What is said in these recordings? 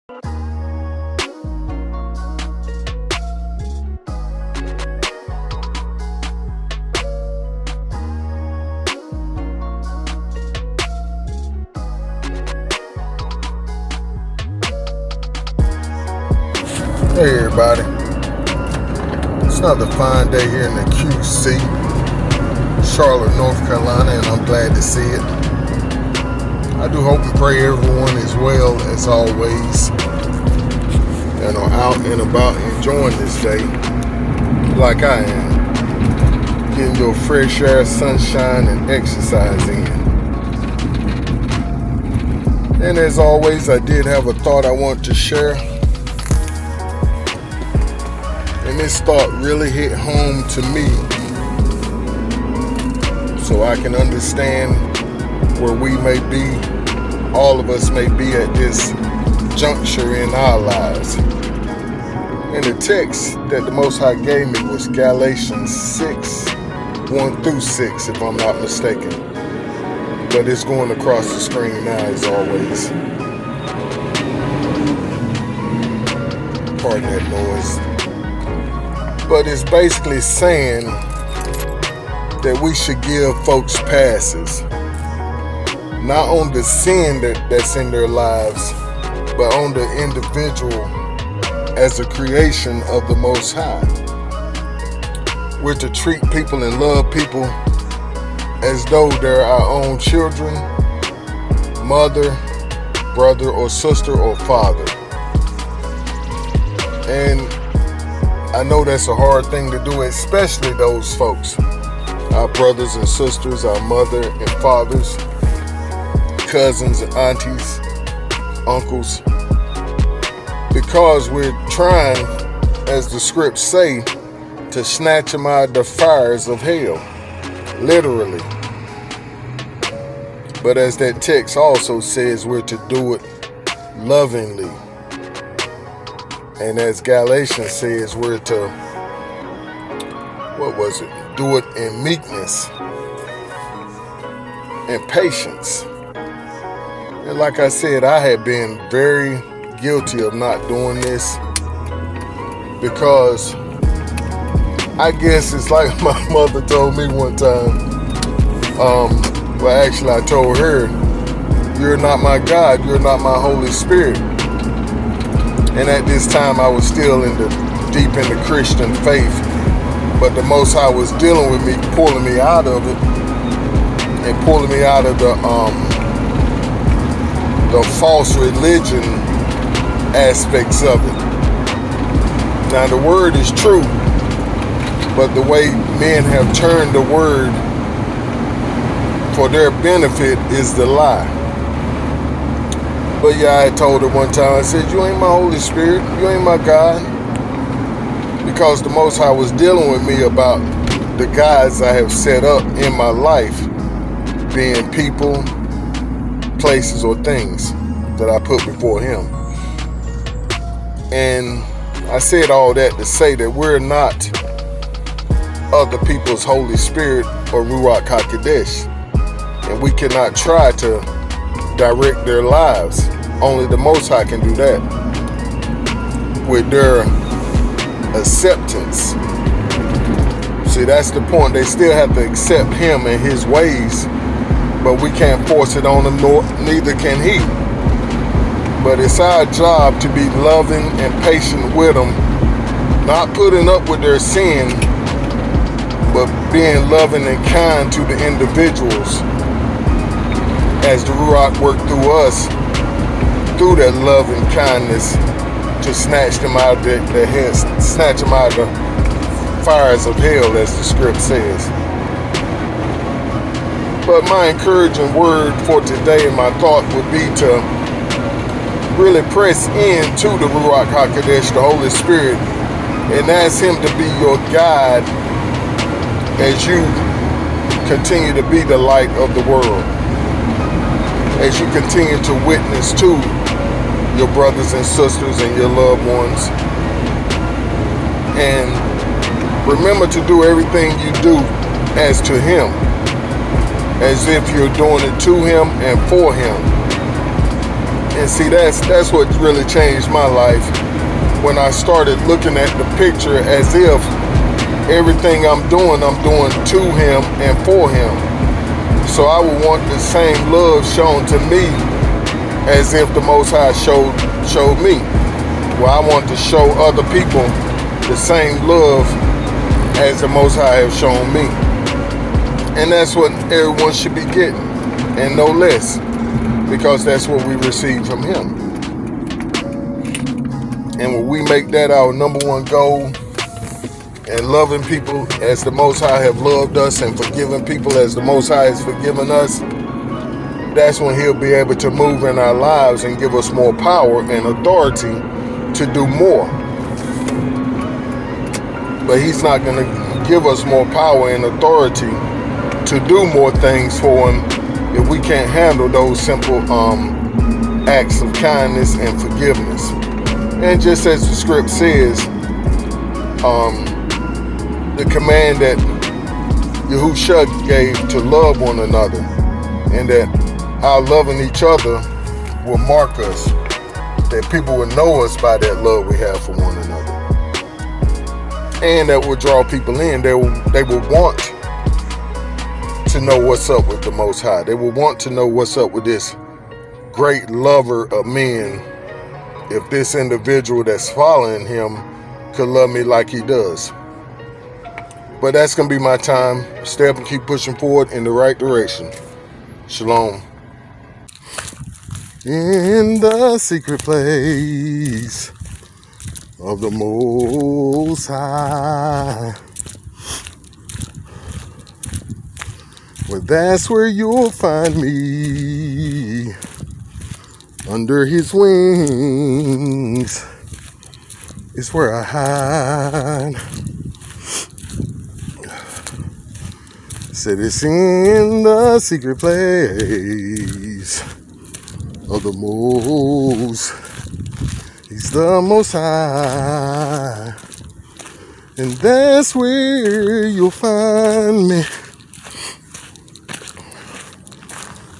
Hey everybody, it's another fine day here in the QC, Charlotte, North Carolina, and I'm glad to see it. I do hope and pray everyone is well as always and are out and about enjoying this day like I am, getting your fresh air, sunshine, and exercise in. And as always, I did have a thought I want to share. And this thought really hit home to me, so I can understand where we may be, all of us may be at this juncture in our lives. And the text that the Most High gave me was Galatians 6:1-6, if I'm not mistaken. But it's going across the screen now as always. Pardon that noise. But it's basically saying that we should give folks passes, not on the sin that's in their lives, but on the individual as a creation of the Most High. We're to treat people and love people as though they're our own children, mother, brother, or sister, or father. And I know that's a hard thing to do, especially those folks, our brothers and sisters, our mother and fathers, cousins and aunties, uncles, because we're trying, as the scripts say, to snatch them out of the fires of hell, literally. But as that text also says, we're to do it lovingly. And as Galatians says, we're to, do it in meekness and patience. And like I said, I had been very guilty of not doing this, because I guess it's like my mother told me one time, well actually I told her, "You're not my God, you're not my Holy Spirit." And at this time, I was still deep in the Christian faith, but the Most High was dealing with me, pulling me out of it, and pulling me out of the false religion aspects of it. Now, the word is true, but the way men have turned the word for their benefit is the lie. But yeah, I told her one time, I said, "You ain't my Holy Spirit, you ain't my God." Because the Most High was dealing with me about the gods I have set up in my life, being people, places, or things that I put before Him. And I said all that to say that we're not other people's Holy Spirit or Ruach HaKodesh. And we cannot try to direct their lives. Only the Most High can do that with their acceptance. See, that's the point. They still have to accept Him and His ways, but we can't force it on them, nor neither can He. But it's our job to be loving and patient with them, not putting up with their sin, but being loving and kind to the individuals as the Ruach worked through us, through that love and kindness, to snatch them out of their heads, snatch them out of the fires of hell, as the script says. But my encouraging word for today and my thought would be to really press into the Ruach HaKodesh, the Holy Spirit, and ask Him to be your guide as you continue to be the light of the world, as you continue to witness to your brothers and sisters and your loved ones. And remember to do everything you do as to Him, as if you're doing it to Him and for Him. And see, that's what really changed my life, when I started looking at the picture as if everything I'm doing to him and for him. So I would want the same love shown to me as if the Most High showed me. Well, I want to show other people the same love as the Most High have shown me. And that's what everyone should be getting, and no less, because that's what we receive from him. And when we make that our #1 goal, and loving people as the Most High have loved us, and forgiving people as the Most High has forgiven us, that's when he'll be able to move in our lives and give us more power and authority to do more. But he's not going to give us more power and authority to do more things for him if we can't handle those simple acts of kindness and forgiveness. And just as the script says, the command that YAHUAH gave to love one another, and that our loving each other will mark us, that people will know us by that love we have for one another, and that will draw people in. They will want to know what's up with the Most High. They will want to know what's up with this great lover of men, if this individual that's following him could love me like he does. But that's going to be my time. Stay up and keep pushing forward in the right direction. Shalom. In the secret place of the Most High, well, that's where you'll find me. Under his wings is where I hide. Said it's in the secret place of the Most. He's the Most High, and that's where you'll find me.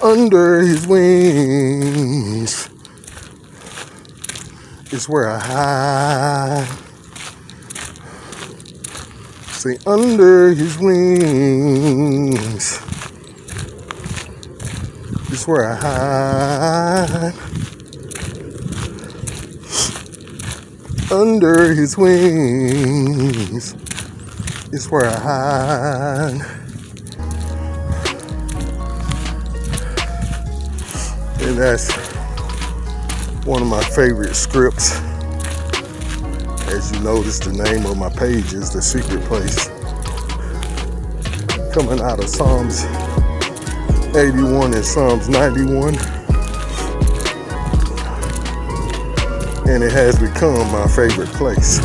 Under his wings is where I hide. Say, under his wings is where I hide. Under his wings is where I hide. And that's one of my favorite scripts. As you notice, the name of my page is The Secret Place. Coming out of Psalms 81 and Psalms 91. And it has become my favorite place.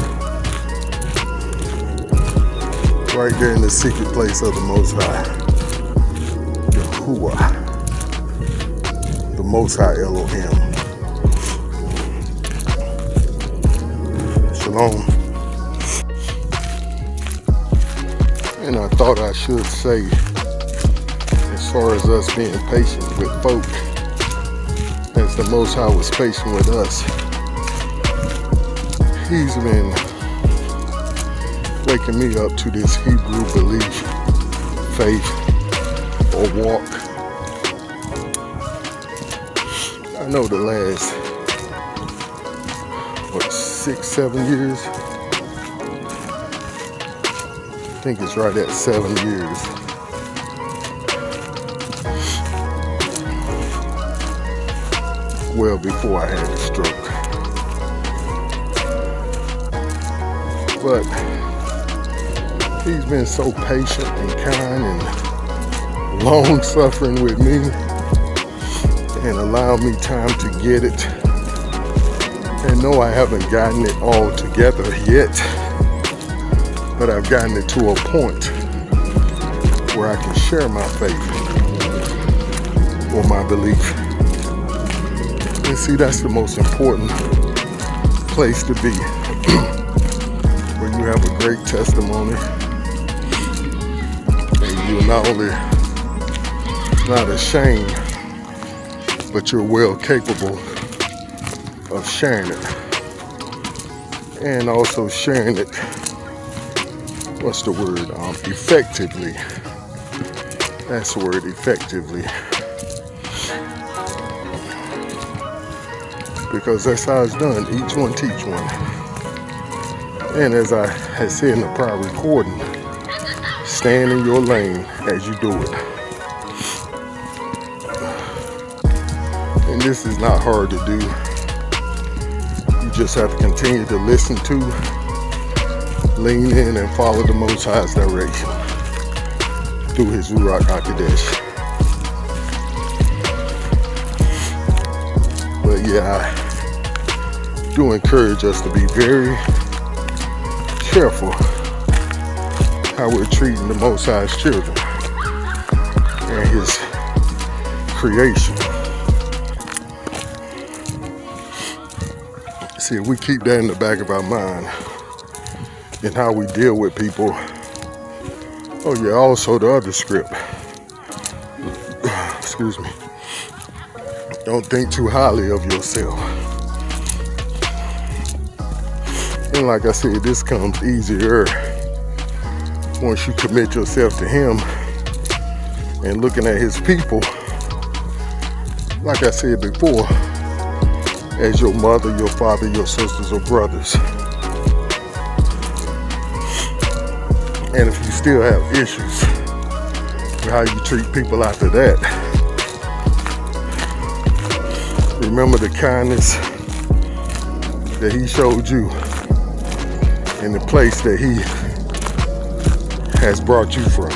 Right there in the secret place of the Most High. YAHUAH, the Most High Elohim. Shalom. And I thought I should say, as far as us being patient with folk, as the Most High was patient with us, he's been waking me up to this Hebrew belief, faith, or walk. I know the last, 6-7 years? I think it's right at 7 years. Well, before I had a stroke. But he's been so patient and kind and long-suffering with me, and allowed me time to get it. And no, I haven't gotten it all together yet, but I've gotten it to a point where I can share my faith or my belief. And see, that's the most important place to be, where you have a great testimony, and you're not only not ashamed, but you're well capable of sharing it. And also sharing it, what's the word? Effectively. That's the word, effectively. Because that's how it's done. Each one teach one. And as I had said in the prior recording, stand in your lane as you do it. And this is not hard to do. You just have to continue to listen to, lean in, and follow the Most High's direction through his Ruach HaKodesh. But yeah, I do encourage us to be very careful how we're treating the Most High's children and his creation. See, if we keep that in the back of our mind and how we deal with people. Oh yeah, also the other script. Excuse me. Don't think too highly of yourself. And like I said, this comes easier once you commit yourself to him and looking at his people, like I said before, as your mother, your father, your sisters, or brothers. And if you still have issues with how you treat people after that, remember the kindness that he showed you in the place that he has brought you from.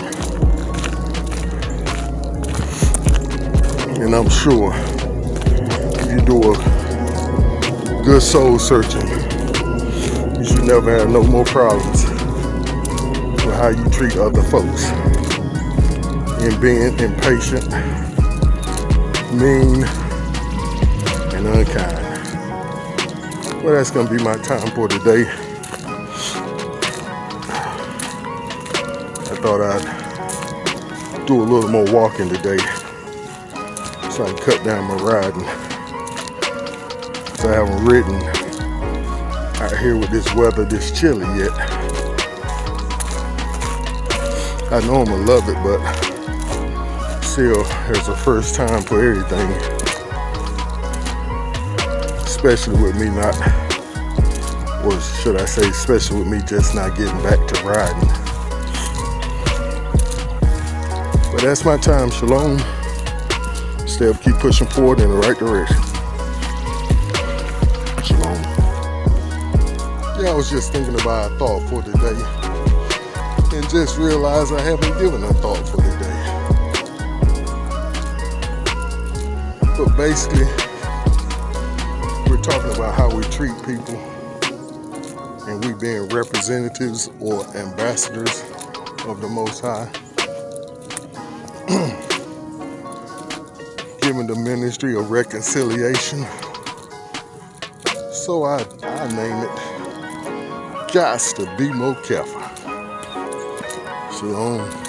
And I'm sure if you do a good soul searching, you should never have no more problems with how you treat other folks and being impatient, mean, and unkind. Well, that's gonna be my time for today. I thought I'd do a little more walking today so I can cut down my riding. So I haven't ridden out here with this weather this chilly yet. I know I'm gonna love it, but still, there's a first time for everything. Especially with me not, or should I say, especially with me just not getting back to riding. But that's my time. Shalom. Still keep pushing forward in the right direction. Shalom. Yeah, I was just thinking about a thought for today and just realized I haven't given a thought for today. But basically, we're talking about how we treat people and we being representatives or ambassadors of the Most High. Given the ministry of reconciliation. So I name it, Gots to be more careful. Shalom.